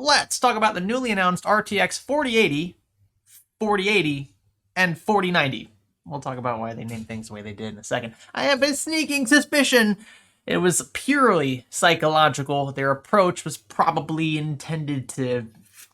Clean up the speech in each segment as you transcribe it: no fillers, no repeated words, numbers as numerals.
let's talk about the newly announced RTX 4080, 4080, and 4090. We'll talk about why they named things the way they did in a second. I have a sneaking suspicion it was purely psychological. Their approach was probably intended to,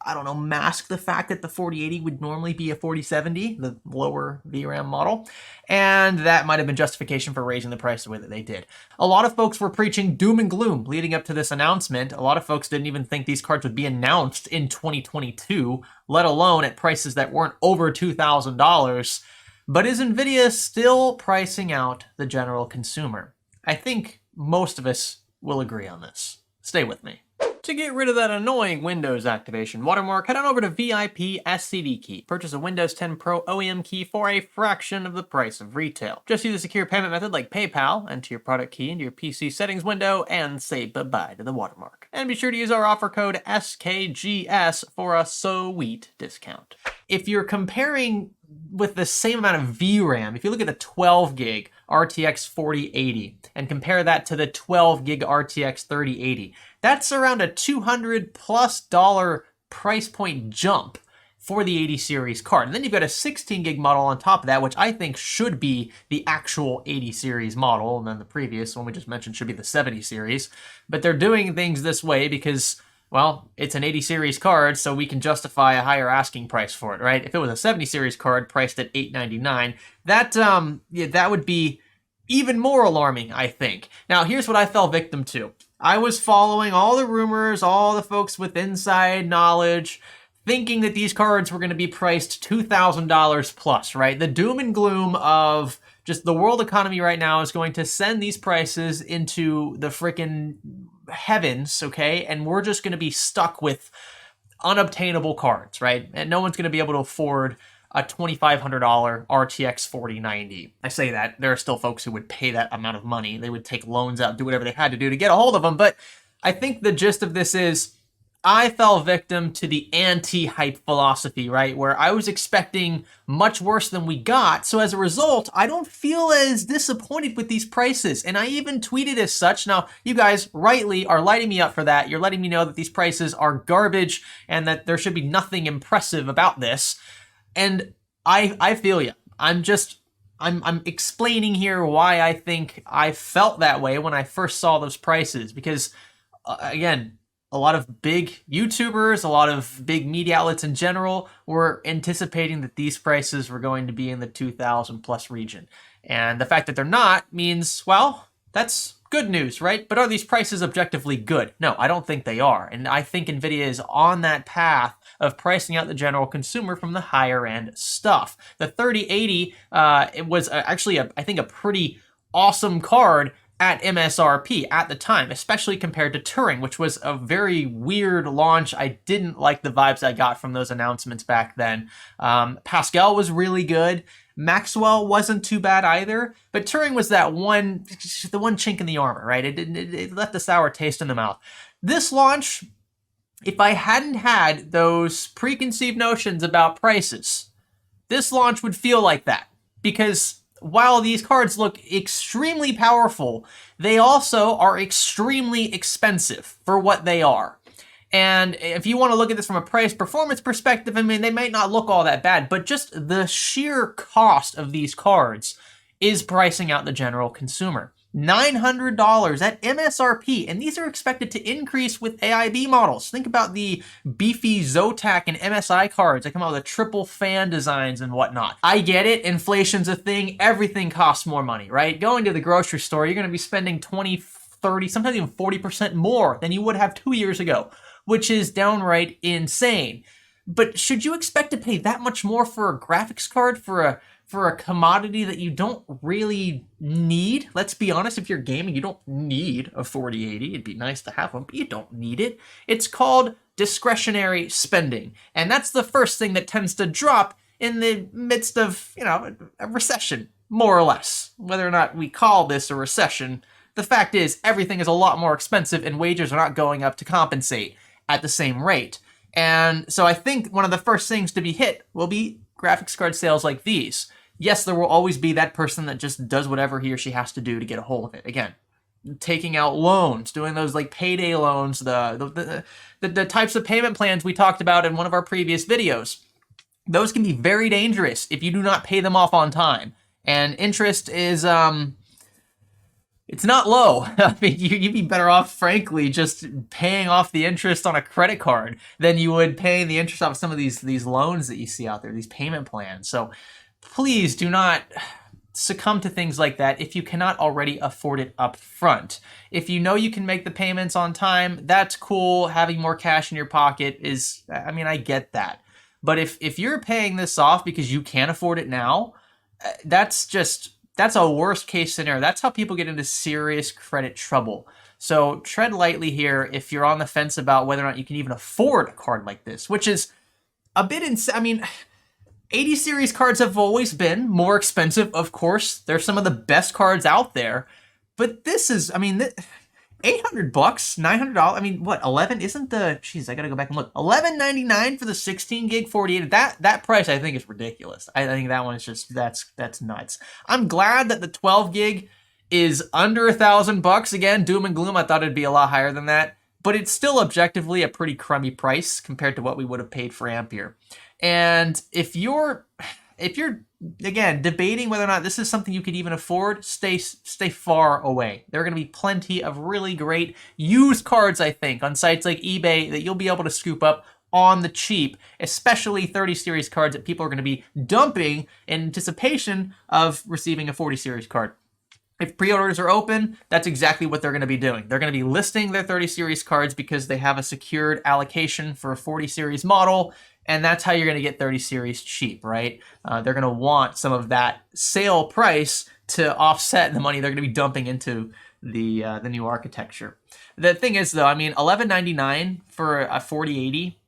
I don't know, mask the fact that the 4080 would normally be a 4070, the lower VRAM model, and that might have been justification for raising the price the way that they did. A lot of folks were preaching doom and gloom leading up to this announcement. A lot of folks didn't even think these cards would be announced in 2022, let alone at prices that weren't over $2,000. But is Nvidia still pricing out the general consumer? I think most of us will agree on this. Stay with me. To get rid of that annoying Windows activation watermark, head on over to VIP SCD Key. Purchase a Windows 10 Pro OEM key for a fraction of the price of retail. Just use a secure payment method like PayPal, enter your product key into your PC settings window, and say bye-bye to the watermark. And be sure to use our offer code SKGS for a sweet discount. If you're comparing with the same amount of VRAM, if you look at the 12 gig RTX 4080 and compare that to the 12 gig RTX 3080, that's around a $200+ price point jump for the 80 series card. And then you've got a 16 gig model on top of that, which I think should be the actual 80 series model. And then the previous one we just mentioned should be the 70 series. But they're doing things this way because, well, it's an 80 series card, so we can justify a higher asking price for it, right? If it was a 70 series card priced at $899, that would be even more alarming, I think. Now, here's what I fell victim to. I was following all the rumors, all the folks with inside knowledge, thinking that these cards were going to be priced $2,000 plus, right? The doom and gloom of just the world economy right now is going to send these prices into the freaking heavens, okay? And we're just going to be stuck with unobtainable cards, right? And no one's going to be able to afford a $2,500 RTX 4090. I say that, there are still folks who would pay that amount of money. They would take loans out, do whatever they had to do to get a hold of them. But I think the gist of this is I fell victim to the anti-hype philosophy, right? Where I was expecting much worse than we got. So as a result, I don't feel as disappointed with these prices. And I even tweeted as such. Now, you guys rightly are lighting me up for that. You're letting me know that these prices are garbage and that there should be nothing impressive about this. And I feel you. I'm explaining here why I think I felt that way when I first saw those prices. Because, again, a lot of big YouTubers, a lot of big media outlets in general were anticipating that these prices were going to be in the 2,000 plus region. And the fact that they're not means, well, that's good news, right? But are these prices objectively good? No, I don't think they are. And I think Nvidia is on that path of pricing out the general consumer from the higher end stuff. The 3080, it was actually, I think, a pretty awesome card at MSRP at the time, especially compared to Turing, which was a very weird launch. I didn't like the vibes I got from those announcements back then. Pascal was really good. Maxwell wasn't too bad either, but Turing was the one chink in the armor, right? It left a sour taste in the mouth. This launch, if I hadn't had those preconceived notions about prices, this launch would feel like that. Because while these cards look extremely powerful, they also are extremely expensive for what they are. And if you want to look at this from a price performance perspective, I mean, they might not look all that bad, but just the sheer cost of these cards is pricing out the general consumer. $900 at MSRP, and these are expected to increase with AIB models. Think about the beefy Zotac and MSI cards that come out with the triple fan designs and whatnot. I get it, inflation's a thing, everything costs more money, right? Going to the grocery store, you're gonna be spending 20, 30, sometimes even 40% more than you would have 2 years ago, which is downright insane. But should you expect to pay that much more for a graphics card for a commodity that you don't really need? Let's be honest, if you're gaming, you don't need a 4080. It'd be nice to have one, but you don't need it. It's called discretionary spending. And that's the first thing that tends to drop in the midst of, a recession, more or less. Whether or not we call this a recession, the fact is everything is a lot more expensive and wages are not going up to compensate at the same rate. And so I think one of the first things to be hit will be graphics card sales like these. Yes, there will always be that person that just does whatever he or she has to do to get a hold of it. Again, taking out loans, doing those like payday loans, the types of payment plans we talked about in one of our previous videos. Those can be very dangerous if you do not pay them off on time. And interest is it's not low. I mean, you'd be better off, frankly, just paying off the interest on a credit card than you would paying the interest off some of these loans that you see out there, these payment plans. So please do not succumb to things like that if you cannot already afford it up front. If you know you can make the payments on time, that's cool. Having more cash in your pocket is, I mean, I get that. But if you're paying this off because you can't afford it now, that's a worst case scenario. That's how people get into serious credit trouble. So tread lightly here if you're on the fence about whether or not you can even afford a card like this, which is a bit insane. I mean, 80 series cards have always been more expensive, of course. They're some of the best cards out there. But this is, I mean, $800, $900. I mean, what, 11? Isn't the, geez, I gotta go back and look. $11.99 for the 16 gig 48. That price I think is ridiculous. I think that one is just, that's nuts. I'm glad that the 12 gig is under $1,000. Again, doom and gloom. I thought it'd be a lot higher than that, but it's still objectively a pretty crummy price compared to what we would have paid for Ampere. And if you're again debating whether or not this is something you could even afford, stay far away. There are going to be plenty of really great used cards, I think, on sites like eBay that you'll be able to scoop up on the cheap, especially 30 series cards that people are going to be dumping in anticipation of receiving a 40 series card. If pre-orders are open, that's exactly what they're going to be doing. They're going to be listing their 30 series cards because they have a secured allocation for a 40 series model, and that's how you're going to get 30 series cheap, right? They're going to want some of that sale price to offset the money they're going to be dumping into the new architecture. The thing is, though, I mean, $11.99 for a 4080,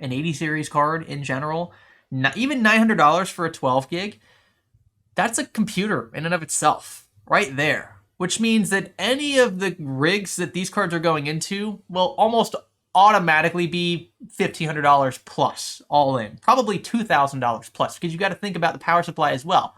an 80 series card in general, even $900 for a 12 gig, that's a computer in and of itself. Right there, which means that any of the rigs that these cards are going into will almost automatically be $1,500 plus all in, probably $2,000 plus, because you got to think about the power supply as well.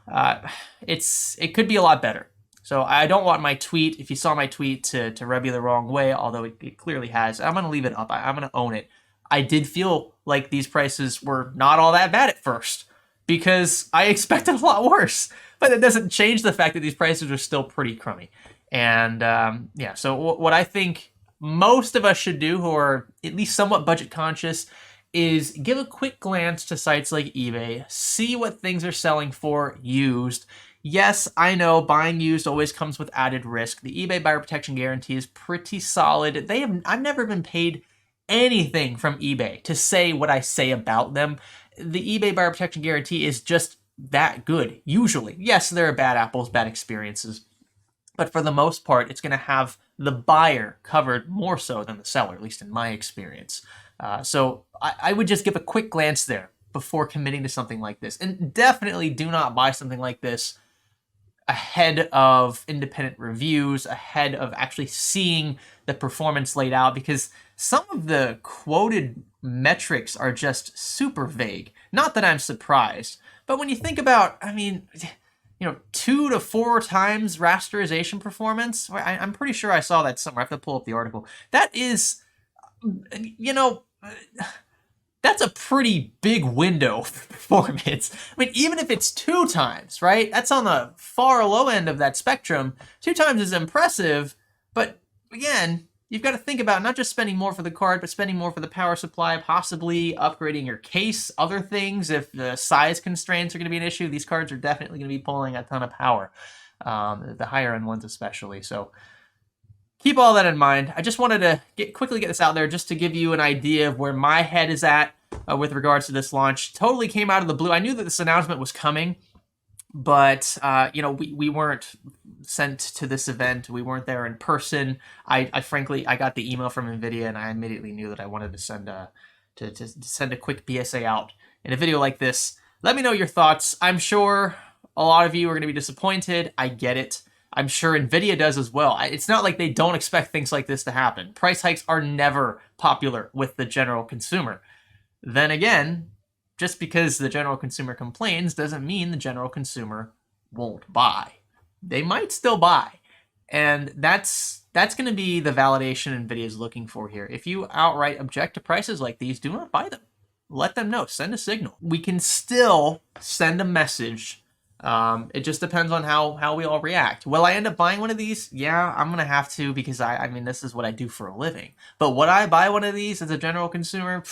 It could be a lot better. So I don't want my tweet, if you saw my tweet, to rub you the wrong way, although it clearly has. I'm going to leave it up. I'm going to own it. I did feel like these prices were not all that bad at first, because I expected a lot worse. But it doesn't change the fact that these prices are still pretty crummy. And yeah, so what I think most of us should do who are at least somewhat budget conscious is give a quick glance to sites like eBay, see what things are selling for used. Yes, I know buying used always comes with added risk. The eBay buyer protection guarantee is pretty solid. I've never been paid anything from eBay to say what I say about them. The eBay buyer protection guarantee is just that good, usually. Yes, there are bad apples, bad experiences, but for the most part, it's going to have the buyer covered more so than the seller, at least in my experience. So I would just give a quick glance there before committing to something like this. And definitely do not buy something like this ahead of independent reviews, ahead of actually seeing the performance laid out, because some of the quoted metrics are just super vague. Not that I'm surprised, but when you think about, I mean, 2 to 4 times rasterization performance, I'm pretty sure I saw that somewhere. I have to pull up the article. That is, that's a pretty big window for performance. I mean, even if it's 2 times, right? That's on the far low end of that spectrum. 2 times is impressive, but again, you've got to think about not just spending more for the card, but spending more for the power supply, possibly upgrading your case, other things. If the size constraints are going to be an issue, these cards are definitely going to be pulling a ton of power, the higher end ones especially. So keep all that in mind. I just wanted to quickly get this out there just to give you an idea of where my head is at with regards to this launch. Totally came out of the blue. I knew that this announcement was coming, but we weren't sent to this event. We weren't there in person. I frankly got the email from Nvidia, and I immediately knew that I wanted to send a quick PSA out in a video like this. Let me know your thoughts. I'm sure a lot of you are going to be disappointed. I get it. I'm sure Nvidia does as well. It's not like they don't expect things like this to happen. Price hikes are never popular with the general consumer. Then again, just because the general consumer complains doesn't mean the general consumer won't buy. They might still buy. And that's going to be the validation NVIDIA is looking for here. If you outright object to prices like these, do not buy them. Let them know. Send a signal. We can still send a message. It just depends on how we all react. Will I end up buying one of these? Yeah, I'm going to have to, because I mean, this is what I do for a living. But would I buy one of these as a general consumer?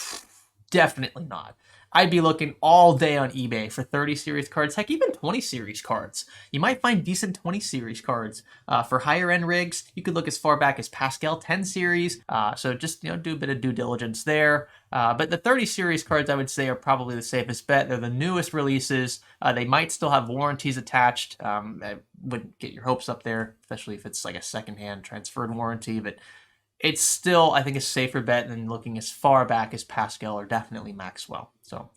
Definitely not. I'd be looking all day on eBay for 30 series cards, heck, even 20 series cards. You might find decent 20 series cards. For higher end rigs, you could look as far back as Pascal 10 series. So just, do a bit of due diligence there. But the 30 series cards, I would say, are probably the safest bet. They're the newest releases. They might still have warranties attached. I wouldn't get your hopes up there, especially if it's like a secondhand transferred warranty. But it's still, I think, a safer bet than looking as far back as Pascal or definitely Maxwell. So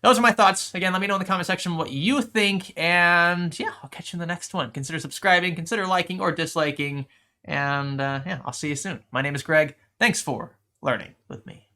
those are my thoughts. Again, let me know in the comment section what you think. And yeah, I'll catch you in the next one. Consider subscribing, consider liking or disliking. And yeah, I'll see you soon. My name is Greg. Thanks for learning with me.